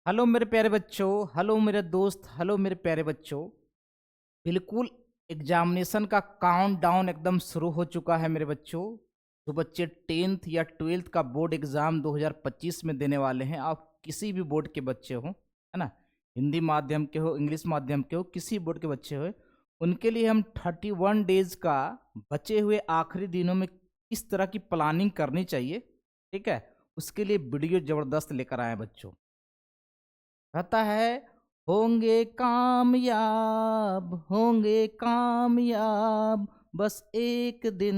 Hello मेरे प्यारे बच्चों, हेलो मेरे दोस्त, हेलो मेरे प्यारे बच्चों। बिल्कुल एग्जामिनेशन का काउंटडाउन एकदम शुरू हो चुका है मेरे बच्चों। जो बच्चे 10th या 12th का बोर्ड एग्ज़ाम 2025 में देने वाले हैं, आप किसी भी बोर्ड के बच्चे हो, है ना? हिंदी माध्यम के हो, इंग्लिश माध्यम के हो, किसी बोर्ड के बच्चे हो, उनके लिए हम 31 डेज़ का बचे हुए आखिरी दिनों में किस तरह की प्लानिंग करनी चाहिए, ठीक है? उसके लिए वीडियो ज़बरदस्त लेकर आए हैं बच्चों। कहता है होंगे कामयाब, बस एक दिन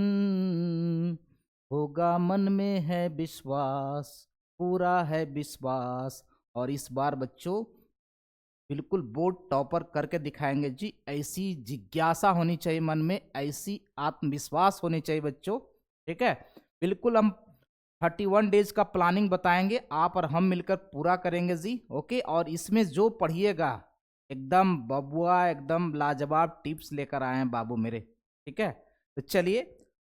होगा, मन में है विश्वास, पूरा है विश्वास। और इस बार बच्चों बिल्कुल बोर्ड टॉपर करके दिखाएंगे जी। ऐसी जिज्ञासा होनी चाहिए मन में, ऐसी आत्मविश्वास होनी चाहिए बच्चों, ठीक है? बिल्कुल हम 31 डेज का प्लानिंग बताएंगे, आप और हम मिलकर पूरा करेंगे जी। ओके, और इसमें जो पढ़िएगा एकदम बबुआ, एकदम लाजवाब टिप्स लेकर आए हैं बाबू मेरे, ठीक है? तो चलिए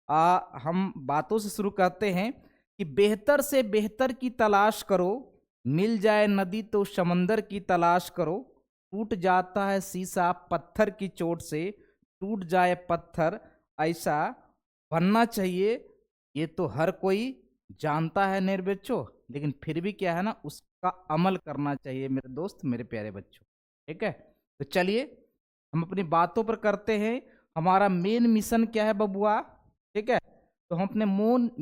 हम बातों से शुरू करते हैं कि बेहतर से बेहतर की तलाश करो, मिल जाए नदी तो समंदर की तलाश करो, टूट जाता है शीशा पत्थर की चोट से, टूट जाए पत्थर ऐसा बनना चाहिए। ये तो हर कोई जानता है मेरे बच्चों, लेकिन फिर भी क्या है ना, उसका अमल करना चाहिए मेरे दोस्त, मेरे प्यारे बच्चों, ठीक है? तो चलिए हम अपनी बातों पर करते हैं। हमारा मेन मिशन क्या है बबुआ, ठीक है? तो हम अपने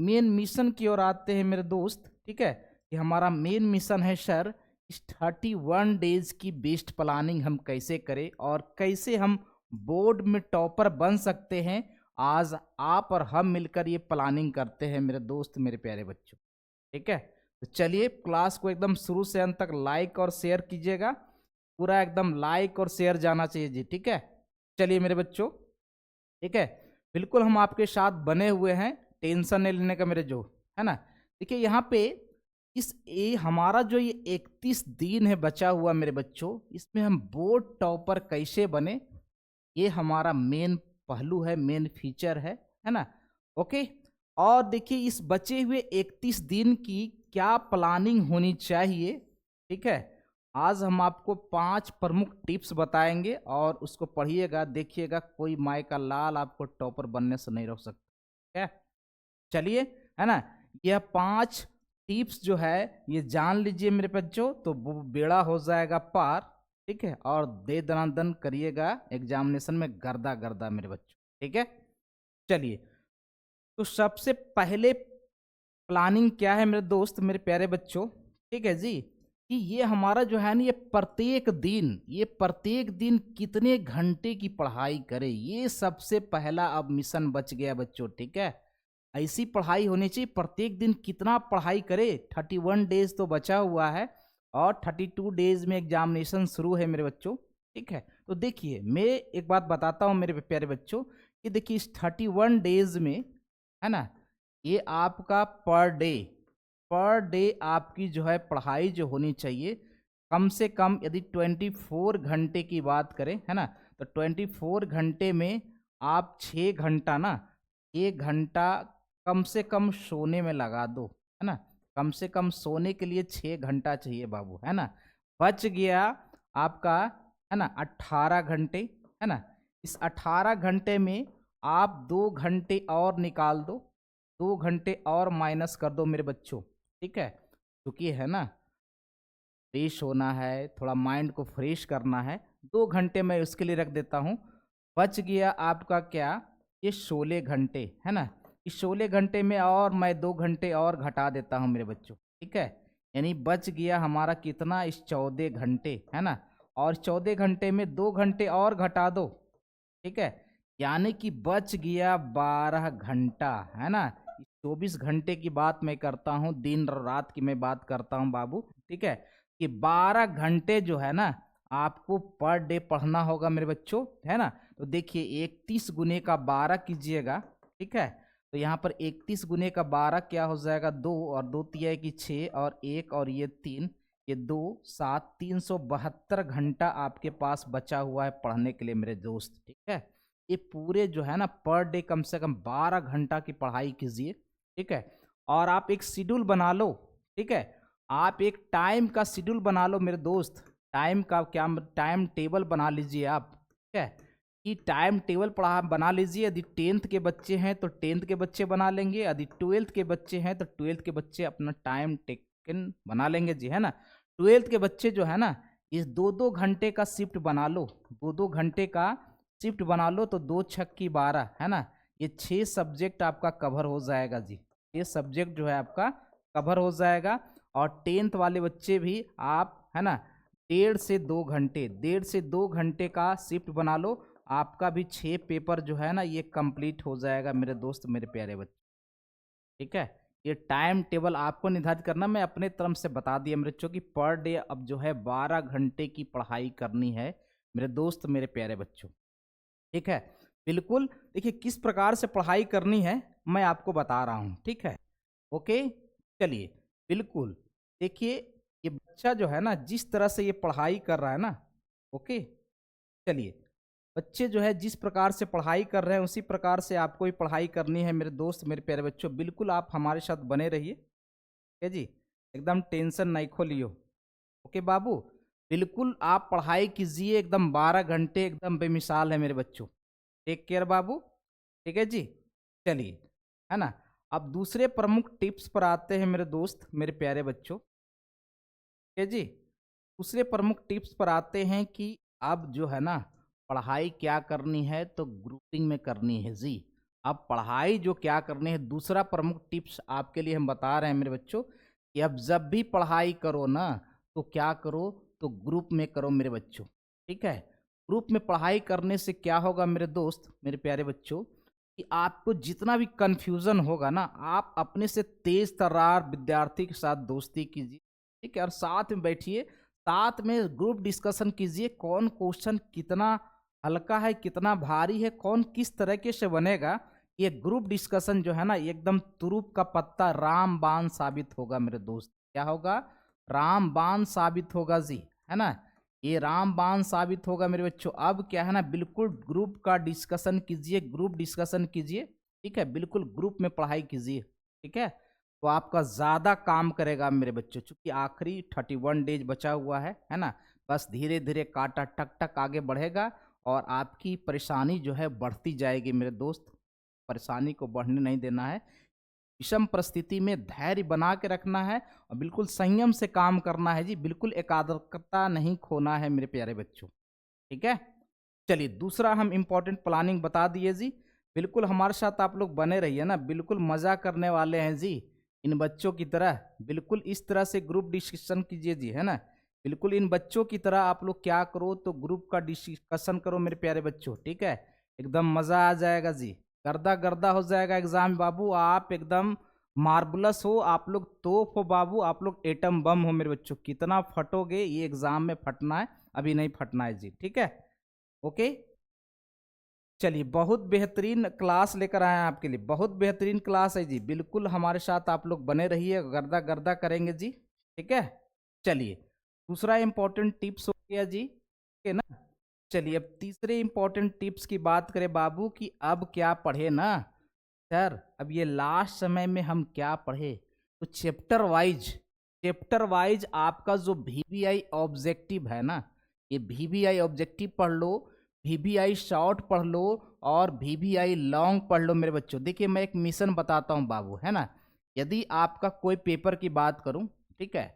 मेन मिशन की ओर आते हैं मेरे दोस्त, ठीक है? कि हमारा मेन मिशन है सर, इस 31 डेज की बेस्ट प्लानिंग हम कैसे करें और कैसे हम बोर्ड में टॉपर बन सकते हैं। आज आप और हम मिलकर ये प्लानिंग करते हैं मेरे दोस्त, मेरे प्यारे बच्चों, ठीक है? तो चलिए क्लास को एकदम शुरू से अंत तक लाइक और शेयर कीजिएगा, पूरा एकदम लाइक और शेयर जाना चाहिए जी, ठीक है? चलिए मेरे बच्चों, ठीक है, बिल्कुल हम आपके साथ बने हुए हैं, टेंशन नहीं लेने का मेरे जो, है ना? देखिए यहाँ पे इस ये हमारा जो ये 31 दिन है बचा हुआ मेरे बच्चों, इसमें हम बोर्ड टॉपर कैसे बने, ये हमारा मेन पहलू है, मेन फीचर है ना? ओके, और देखिए इस बचे हुए 31 दिन की क्या प्लानिंग होनी चाहिए, ठीक है? आज हम आपको 5 प्रमुख टिप्स बताएंगे और उसको पढ़िएगा, देखिएगा, कोई माई का लाल आपको टॉपर बनने से नहीं रोक सकता, ठीक है? चलिए, है ना? यह 5 टिप्स जो है ये जान लीजिए मेरे बच्चों, तो वो बेड़ा हो जाएगा पार, ठीक है? और दे दनादन करिएगा एग्जामिनेशन में गर्दा गर्दा मेरे बच्चों, ठीक है? चलिए, तो सबसे पहले प्लानिंग क्या है मेरे दोस्त, मेरे प्यारे बच्चों, ठीक है जी? कि ये हमारा जो है ना, ये प्रत्येक दिन कितने घंटे की पढ़ाई करें, ये सबसे पहला अब मिशन बच गया बच्चों, ठीक है? ऐसी पढ़ाई होनी चाहिए, प्रत्येक दिन कितना पढ़ाई करे। 31 डेज तो बचा हुआ है और 32 डेज में एग्जामिनेशन शुरू है मेरे बच्चों, ठीक है? तो देखिए मैं एक बात बताता हूँ मेरे प्यारे बच्चों, कि देखिए इस 31 डेज में, है ना, ये आपका पर डे आपकी जो है पढ़ाई जो होनी चाहिए, कम से कम यदि 24 घंटे की बात करें, है ना, तो 24 घंटे में आप 6 घंटा ना, 1 घंटा कम से कम सोने में लगा दो, है ना? कम से कम सोने के लिए 6 घंटा चाहिए बाबू, है ना? बच गया आपका, है ना, 18 घंटे, है ना? इस 18 घंटे में आप 2 घंटे और निकाल दो, 2 घंटे और माइनस कर दो मेरे बच्चों, ठीक है? क्योंकि है ना, फ्रेश होना है, थोड़ा माइंड को फ्रेश करना है, 2 घंटे मैं उसके लिए रख देता हूँ। बच गया आपका क्या, ये 16 घंटे, है ना? इस 16 घंटे में और मैं 2 घंटे और घटा देता हूँ मेरे बच्चों, ठीक है? यानी बच गया हमारा कितना, इस 14 घंटे, है ना? और 14 घंटे में 2 घंटे और घटा दो, ठीक है? यानी कि बच गया 12 घंटा, है ना? 24 घंटे की बात मैं करता हूँ, दिन और रात की मैं बात करता हूँ बाबू, ठीक है? कि 12 घंटे जो है ना, आपको पर डे पढ़ना होगा मेरे बच्चों, है ना? तो देखिए 31 गुने का 12 कीजिएगा, ठीक है? तो यहाँ पर 31 गुने का 12 क्या हो जाएगा, 2 और 2 तिया की 6 और 1 और ये 3, ये 2 7, 372 घंटा आपके पास बचा हुआ है पढ़ने के लिए मेरे दोस्त, ठीक है? ये पूरे जो है ना पर डे कम से कम 12 घंटा की पढ़ाई कीजिए, ठीक है? और आप एक शेड्यूल बना लो, ठीक है? आप एक टाइम का शेड्यूल बना लो मेरे दोस्त, टाइम का क्या टाइम टेबल बना लीजिए आप, ठीक है, कि टाइम टेबल पढ़ा बना लीजिए। यदि 10th के बच्चे हैं तो 10th के बच्चे बना लेंगे, यदि 12th के बच्चे हैं तो 12th के बच्चे अपना टाइम टेकन बना लेंगे जी, है ना। 12th के बच्चे जो है ना, इस 2-2 घंटे का शिफ्ट बना लो, 2-2 घंटे का शिफ्ट बना लो, तो 2×6=12, है ना। ये 6 सब्जेक्ट आपका कवर हो जाएगा जी, ये सब्जेक्ट जो है आपका कवर हो जाएगा। और 10th वाले बच्चे भी आप, है ना, 1.5 से 2 घंटे का शिफ्ट बना लो, आपका भी 6 पेपर जो है ना ये कंप्लीट हो जाएगा मेरे दोस्त, मेरे प्यारे बच्चे, ठीक है। ये टाइम टेबल आपको निर्धारित करना, मैं अपने तरफ से बता दिया मेरे बच्चों की पर डे अब जो है 12 घंटे की पढ़ाई करनी है मेरे दोस्त, मेरे प्यारे बच्चों, ठीक है। बिल्कुल, देखिए किस प्रकार से पढ़ाई करनी है मैं आपको बता रहा हूँ, ठीक है। ओके, चलिए, बिल्कुल, देखिए ये बच्चा जो है ना जिस तरह से ये पढ़ाई कर रहा है ना, ओके, चलिए, बच्चे जो है जिस प्रकार से पढ़ाई कर रहे हैं उसी प्रकार से आपको भी पढ़ाई करनी है मेरे दोस्त, मेरे प्यारे बच्चों। बिल्कुल आप हमारे साथ बने रहिए, ठीक है जी, एकदम टेंशन नहीं खो लियो। ओके बाबू, बिल्कुल आप पढ़ाई कीजिए, एकदम 12 घंटे एकदम बेमिसाल है मेरे बच्चों। टेक केयर बाबू, ठीक है जी। चलिए, है ना, अब दूसरे प्रमुख टिप्स पर आते हैं मेरे दोस्त, मेरे प्यारे बच्चों, ठीक है जी। दूसरे प्रमुख टिप्स पर आते हैं कि अब जो है ना पढ़ाई क्या करनी है, तो ग्रुपिंग में करनी है जी। अब पढ़ाई जो क्या करनी है, दूसरा प्रमुख टिप्स आपके लिए हम बता रहे हैं मेरे बच्चों, कि अब जब भी पढ़ाई करो ना तो क्या करो, तो ग्रुप में करो मेरे बच्चों, ठीक है। ग्रुप में पढ़ाई करने से क्या होगा मेरे दोस्त, मेरे प्यारे बच्चों, कि आपको जितना भी कन्फ्यूज़न होगा ना, आप अपने से तेज तर्रार विद्यार्थी के साथ दोस्ती कीजिए, ठीक है, और साथ में बैठिए, साथ में ग्रुप डिस्कशन कीजिए, कौन क्वेश्चन कितना हल्का है, कितना भारी है, कौन किस तरीके से बनेगा। ये ग्रुप डिस्कशन जो है ना एकदम तुरुप का पत्ता रामबाण साबित होगा मेरे दोस्त, क्या होगा, रामबाण साबित होगा जी, है ना, ये रामबाण साबित होगा मेरे बच्चों। अब क्या है ना, बिल्कुल ग्रुप का डिस्कशन कीजिए, ग्रुप डिस्कशन कीजिए, ठीक है, बिल्कुल ग्रुप में पढ़ाई कीजिए, ठीक है, तो आपका ज़्यादा काम करेगा मेरे बच्चों, चूंकि आखिरी 31 डेज बचा हुआ है ना। बस धीरे धीरे कांटा टक टक आगे बढ़ेगा और आपकी परेशानी जो है बढ़ती जाएगी मेरे दोस्त, परेशानी को बढ़ने नहीं देना है। विषम परिस्थिति में धैर्य बना के रखना है और बिल्कुल संयम से काम करना है जी, बिल्कुल एकाग्रता नहीं खोना है मेरे प्यारे बच्चों, ठीक है। चलिए, दूसरा हम इम्पोर्टेंट प्लानिंग बता दिए जी, बिल्कुल हमारे साथ आप लोग बने रहिए ना, बिल्कुल मज़ा करने वाले हैं जी इन बच्चों की तरह। बिल्कुल इस तरह से ग्रुप डिस्कशन कीजिए जी, है ना, बिल्कुल इन बच्चों की तरह आप लोग क्या करो, तो ग्रुप का डिस्कशन करो मेरे प्यारे बच्चों, ठीक है, एकदम मज़ा आ जाएगा जी, गर्दा गर्दा हो जाएगा एग्जाम बाबू, आप एकदम मार्बलस हो, आप लोग तोप हो बाबू, आप लोग एटम बम हो मेरे बच्चों, कितना फटोगे ये एग्जाम में फटना है, अभी नहीं फटना है जी, ठीक है। ओके, चलिए, बहुत बेहतरीन क्लास लेकर आए हैं आपके लिए, बहुत बेहतरीन क्लास है जी, बिल्कुल हमारे साथ आप लोग बने रहिए, गर्दा गर्दा करेंगे जी, ठीक है। चलिए, दूसरा इंपॉर्टेंट टिप्स हो गया जी, ठीक है ना। चलिए, अब तीसरे इंपॉर्टेंट टिप्स की बात करें बाबू, कि अब क्या पढ़े ना सर, अब ये लास्ट समय में हम क्या पढ़े, तो चैप्टर वाइज आपका जो वीवीआई ऑब्जेक्टिव है ना, ये वीवीआई ऑब्जेक्टिव पढ़ लो, वीवीआई शॉर्ट पढ़ लो और वीवीआई लॉन्ग पढ़ लो मेरे बच्चों। देखिए मैं एक मिशन बताता हूँ बाबू, है ना, यदि आपका कोई पेपर की बात करूँ, ठीक है,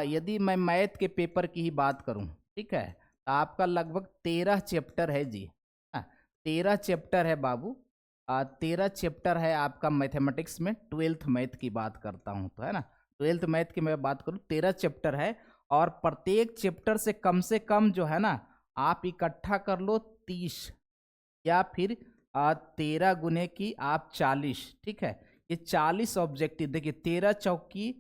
यदि मैं मैथ के पेपर की ही बात करूँ, ठीक है, तो आपका लगभग 13 चैप्टर है जी, हाँ, 13 चैप्टर है बाबू, 13 चैप्टर है आपका मैथमेटिक्स में, 12th मैथ की बात करता हूँ तो, है ना, 12th मैथ की मैं बात करूँ 13 चैप्टर है, और प्रत्येक चैप्टर से कम जो है ना आप इकट्ठा कर लो 30, या फिर 13 गुने की आप 40, ठीक है, ये 40 ऑब्जेक्टिव, देखिए 13 चौकी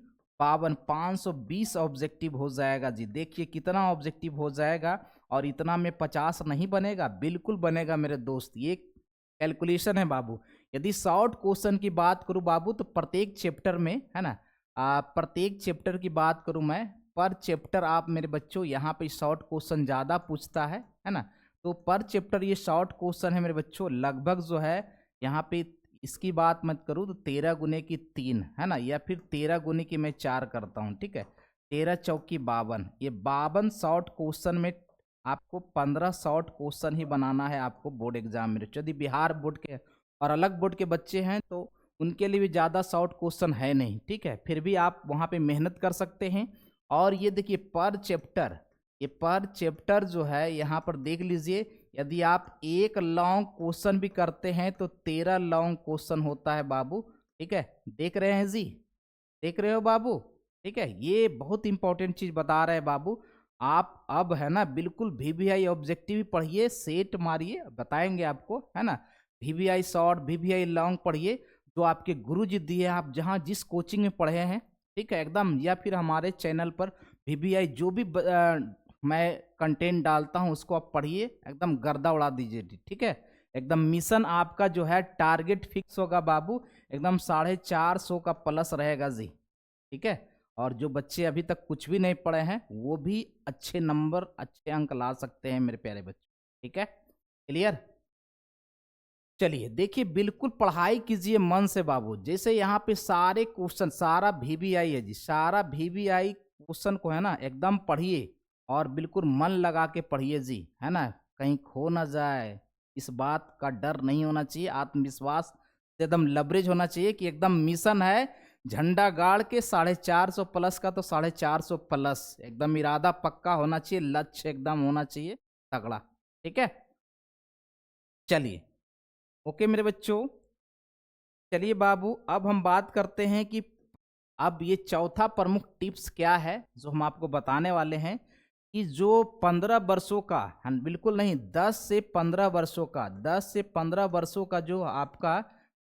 52, 520 ऑब्जेक्टिव हो जाएगा जी, देखिए कितना ऑब्जेक्टिव हो जाएगा, और इतना में 50 नहीं बनेगा, बिल्कुल बनेगा मेरे दोस्त, ये कैलकुलेशन है बाबू। यदि शॉर्ट क्वेश्चन की बात करूं बाबू, तो प्रत्येक चैप्टर में, है ना, प्रत्येक चैप्टर की बात करूं मैं, पर चैप्टर आप मेरे बच्चों यहाँ पे शॉर्ट क्वेश्चन ज़्यादा पूछता है ना, तो पर चैप्टर ये शॉर्ट क्वेश्चन है मेरे बच्चों, लगभग जो है यहाँ पे इसकी बात मत करूँ तो 13 गुने की 3 है ना, या फिर 13 गुने की मैं 4 करता हूँ, ठीक है। 13 चौकी 52, ये 52 शॉर्ट क्वेश्चन में आपको 15 शॉर्ट क्वेश्चन ही बनाना है आपको बोर्ड एग्जाम में। यदि बिहार बोर्ड के और अलग बोर्ड के बच्चे हैं तो उनके लिए भी ज़्यादा शॉर्ट क्वेश्चन है नहीं, ठीक है। फिर भी आप वहाँ पे मेहनत कर सकते हैं। और ये देखिए पर चैप्टर, ये पर चैप्टर जो है यहाँ पर देख लीजिए, यदि आप एक लॉन्ग क्वेश्चन भी करते हैं तो 13 लॉन्ग क्वेश्चन होता है बाबू, ठीक है। देख रहे हैं जी, देख रहे हो बाबू, ठीक है। ये बहुत इंपॉर्टेंट चीज बता रहे हैं बाबू। आप अब है ना बिल्कुल वीवीआई ऑब्जेक्टिव पढ़िए, सेट मारिए, बताएंगे आपको, है ना। वीवीआई शॉर्ट, वीवीआई लॉन्ग पढ़िए, जो आपके गुरु जी दिए, आप जहाँ जिस कोचिंग में पढ़े हैं, ठीक है एकदम, या फिर हमारे चैनल पर वीवीआई जो भी मैं कंटेंट डालता हूँ उसको आप पढ़िए, एकदम गर्दा उड़ा दीजिए, ठीक है। एकदम मिशन आपका जो है टारगेट फिक्स होगा बाबू, एकदम 450 का प्लस रहेगा जी, ठीक है। और जो बच्चे अभी तक कुछ भी नहीं पढ़े हैं वो भी अच्छे नंबर, अच्छे अंक ला सकते हैं मेरे प्यारे बच्चे, ठीक है। क्लियर। चलिए देखिए, बिल्कुल पढ़ाई कीजिए मन से बाबू। जैसे यहाँ पे सारे क्वेश्चन, सारा वीवीआई है जी, सारा वीवीआई क्वेश्चन को है ना एकदम पढ़िए और बिल्कुल मन लगा के पढ़िए जी, है ना। कहीं खो ना जाए, इस बात का डर नहीं होना चाहिए, आत्मविश्वास से एकदम लबरेज होना चाहिए कि एकदम मिशन है झंडा गाड़ के 450 प्लस का, तो 450 प्लस एकदम इरादा पक्का होना चाहिए, लक्ष्य एकदम होना चाहिए तगड़ा, ठीक है। चलिए ओके मेरे बच्चों, चलिए बाबू अब हम बात करते हैं कि अब ये चौथा प्रमुख टिप्स क्या है जो हम आपको बताने वाले हैं, कि जो 15 वर्षों का, हाँ बिल्कुल नहीं, 10 से 15 वर्षों का, 10 से 15 वर्षों का जो आपका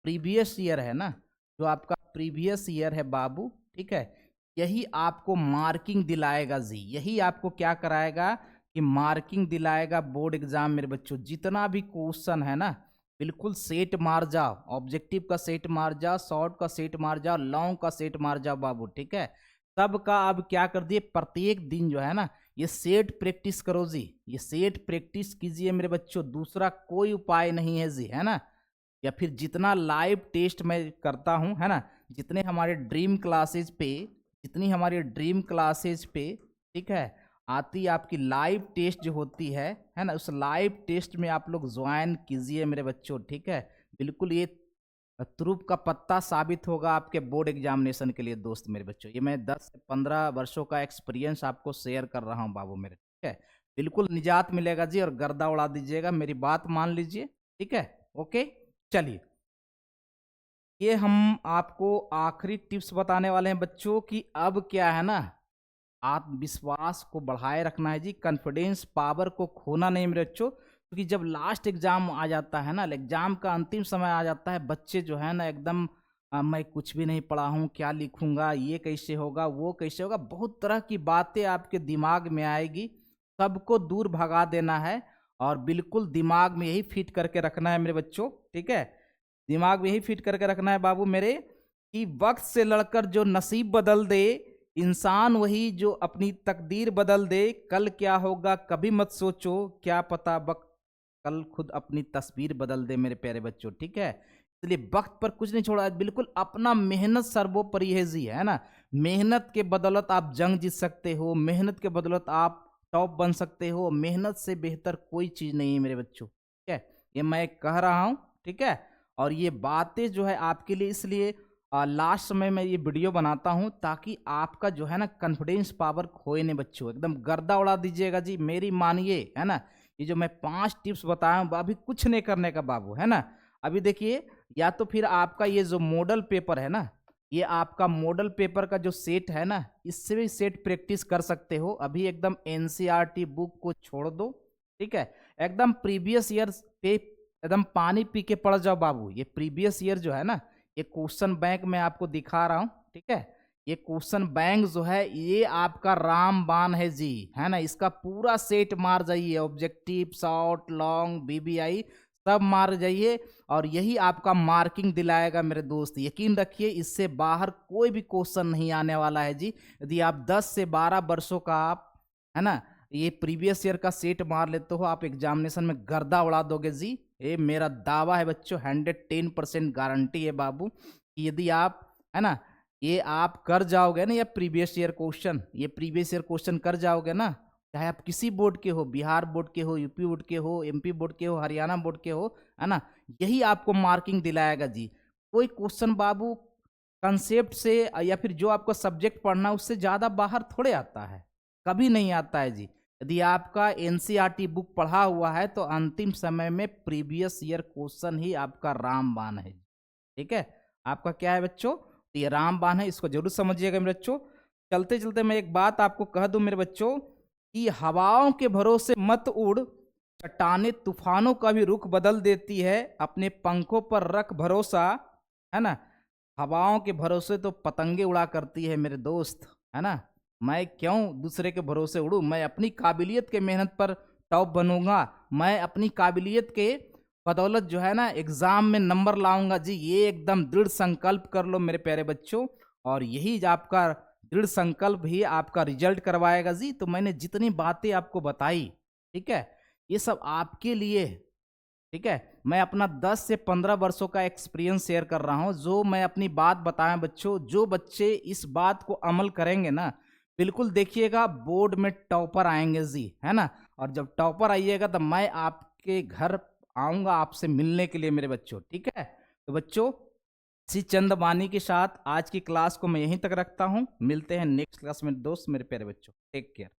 प्रीवियस ईयर है ना, जो आपका प्रीवियस ईयर है बाबू, ठीक है, यही आपको मार्किंग दिलाएगा जी। यही आपको क्या कराएगा कि मार्किंग दिलाएगा बोर्ड एग्जाम मेरे बच्चों। जितना भी क्वेश्चन है ना बिल्कुल सेट मार जाओ, ऑब्जेक्टिव का सेट मार जाओ, शॉर्ट का सेट मार जाओ, लॉन्ग का सेट मार जाओ बाबू, ठीक है। सबका अब क्या कर दिए, प्रत्येक दिन जो है ना ये सेट प्रैक्टिस करो जी, ये सेट प्रैक्टिस कीजिए मेरे बच्चों, दूसरा कोई उपाय नहीं है जी, है ना। या फिर जितना लाइव टेस्ट मैं करता हूँ, है ना, जितने हमारे ड्रीम क्लासेज पे, जितनी हमारी ड्रीम क्लासेज पे, ठीक है, आती आपकी लाइव टेस्ट जो होती है ना, उस लाइव टेस्ट में आप लोग ज्वाइन कीजिए मेरे बच्चों, ठीक है। बिल्कुल ये तुरुप का पत्ता साबित होगा आपके बोर्ड एग्जामिनेशन के लिए दोस्त मेरे बच्चों। ये मैं 10 से 15 वर्षों का एक्सपीरियंस आपको शेयर कर रहा हूँ बाबू मेरे, ठीक है। बिल्कुल निजात मिलेगा जी, और गर्दा उड़ा दीजिएगा, मेरी बात मान लीजिए, ठीक है। ओके चलिए, ये हम आपको आखिरी टिप्स बताने वाले हैं बच्चों की। अब क्या है ना, आत्मविश्वास को बढ़ाए रखना है जी, कॉन्फिडेंस पावर को खोना नहीं मेरे बच्चों। क्योंकि जब लास्ट एग्जाम आ जाता है ना, एग्जाम का अंतिम समय आ जाता है, बच्चे जो है ना एकदम मैं कुछ भी नहीं पढ़ा हूँ, क्या लिखूंगा, ये कैसे होगा, वो कैसे होगा, बहुत तरह की बातें आपके दिमाग में आएगी। सबको दूर भगा देना है और बिल्कुल दिमाग में यही फिट करके रखना है मेरे बच्चों, ठीक है। दिमाग में यही फिट करके रखना है बाबू मेरे, कि वक्त से लड़कर जो नसीब बदल दे, इंसान वही जो अपनी तकदीर बदल दे। कल क्या होगा कभी मत सोचो, क्या पता वक्त कल खुद अपनी तस्वीर बदल दे मेरे प्यारे बच्चों, ठीक है। इसलिए वक्त पर कुछ नहीं छोड़ा, बिल्कुल अपना मेहनत सर्वोपरि है जी, है ना। मेहनत के बदौलत आप जंग जीत सकते हो, मेहनत के बदौलत आप टॉप बन सकते हो, मेहनत से बेहतर कोई चीज नहीं है मेरे बच्चों, ठीक है। ये मैं कह रहा हूँ, ठीक है। और ये बातें जो है आपके लिए इसलिए लास्ट समय में ये वीडियो बनाता हूं, ताकि आपका जो है ना कॉन्फिडेंस पावर खोए नहीं बच्चों, एकदम गर्दा उड़ा दीजिएगा जी, मेरी मानिए, है ना। ये जो मैं 5 टिप्स बताया हूं, अभी कुछ नहीं करने का बाबू, है ना। अभी देखिए, या तो फिर आपका ये जो मॉडल पेपर है ना, ये आपका मॉडल पेपर का जो सेट है ना, इससे भी सेट प्रैक्टिस कर सकते हो। अभी एकदम एनसीईआरटी बुक को छोड़ दो, ठीक है, एकदम प्रीवियस ईयर पे एकदम पानी पी के पढ़ जाओ बाबू। ये प्रीवियस ईयर जो है ना, ये क्वेश्चन बैंक में आपको दिखा रहा हूं, ठीक है। ये क्वेश्चन बैंक जो है ये आपका रामबाण है जी, है ना। इसका पूरा सेट मार जाइए, ऑब्जेक्टिव, शॉर्ट, लॉन्ग, बीबीआई सब मार जाइए, और यही आपका मार्किंग दिलाएगा मेरे दोस्त। यकीन रखिए, इससे बाहर कोई भी क्वेश्चन नहीं आने वाला है जी। यदि आप 10 से 12 वर्षों का आप, है ना, ये प्रीवियस ईयर का सेट मार लेते हो, आप एग्जामिनेशन में गर्दा उड़ा दोगे जी। ये मेरा दावा है बच्चों, 110% गारंटी है बाबू कि यदि आप, है ना, ये आप कर जाओगे ना, ये प्रीवियस ईयर क्वेश्चन, ये प्रीवियस ईयर क्वेश्चन कर जाओगे ना, चाहे आप किसी बोर्ड के हो, बिहार बोर्ड के हो, यूपी बोर्ड के हो, एमपी बोर्ड के हो, हरियाणा बोर्ड के हो, है ना, यही आपको मार्किंग दिलाएगा जी। कोई क्वेश्चन बाबू कंसेप्ट से या फिर जो आपको सब्जेक्ट पढ़ना उससे ज़्यादा बाहर थोड़े आता है, कभी नहीं आता है जी। यदि आपका एनसीईआरटी बुक पढ़ा हुआ है तो अंतिम समय में प्रीवियस ईयर क्वेश्चन ही आपका रामबाण है, ठीक है। आपका क्या है बच्चों, तो ये रामबाण है, इसको जरूर समझिएगा मेरे बच्चों। चलते चलते मैं एक बात आपको कह दूं मेरे बच्चों कि हवाओं के भरोसे मत उड़, चट्टाने तूफानों का भी रुख बदल देती है, अपने पंखों पर रख भरोसा, है ना। हवाओं के भरोसे तो पतंगे उड़ा करती है मेरे दोस्त, है ना। मैं क्यों दूसरे के भरोसे उड़ूं, मैं अपनी काबिलियत के मेहनत पर टॉप बनूंगा, मैं अपनी काबिलियत के बदौलत जो है ना एग्जाम में नंबर लाऊंगा जी। ये एकदम दृढ़ संकल्प कर लो मेरे प्यारे बच्चों, और यही आपका दृढ़ संकल्प ही आपका रिजल्ट करवाएगा जी। तो मैंने जितनी बातें आपको बताई, ठीक है, ये सब आपके लिए, ठीक है। मैं अपना 10 से 15 वर्षों का एक्सपीरियंस शेयर कर रहा हूं, जो मैं अपनी बात बताया बच्चों, जो बच्चे इस बात को अमल करेंगे ना, बिल्कुल देखिएगा बोर्ड में टॉपर आएंगे जी, है ना। और जब टॉपर आइएगा तो मैं आपके घर आऊंगा आपसे मिलने के लिए मेरे बच्चों, ठीक है। तो बच्चों, इसी चंद वाणी के साथ आज की क्लास को मैं यहीं तक रखता हूं, मिलते हैं नेक्स्ट क्लास में दोस्त मेरे प्यारे बच्चों, टेक केयर।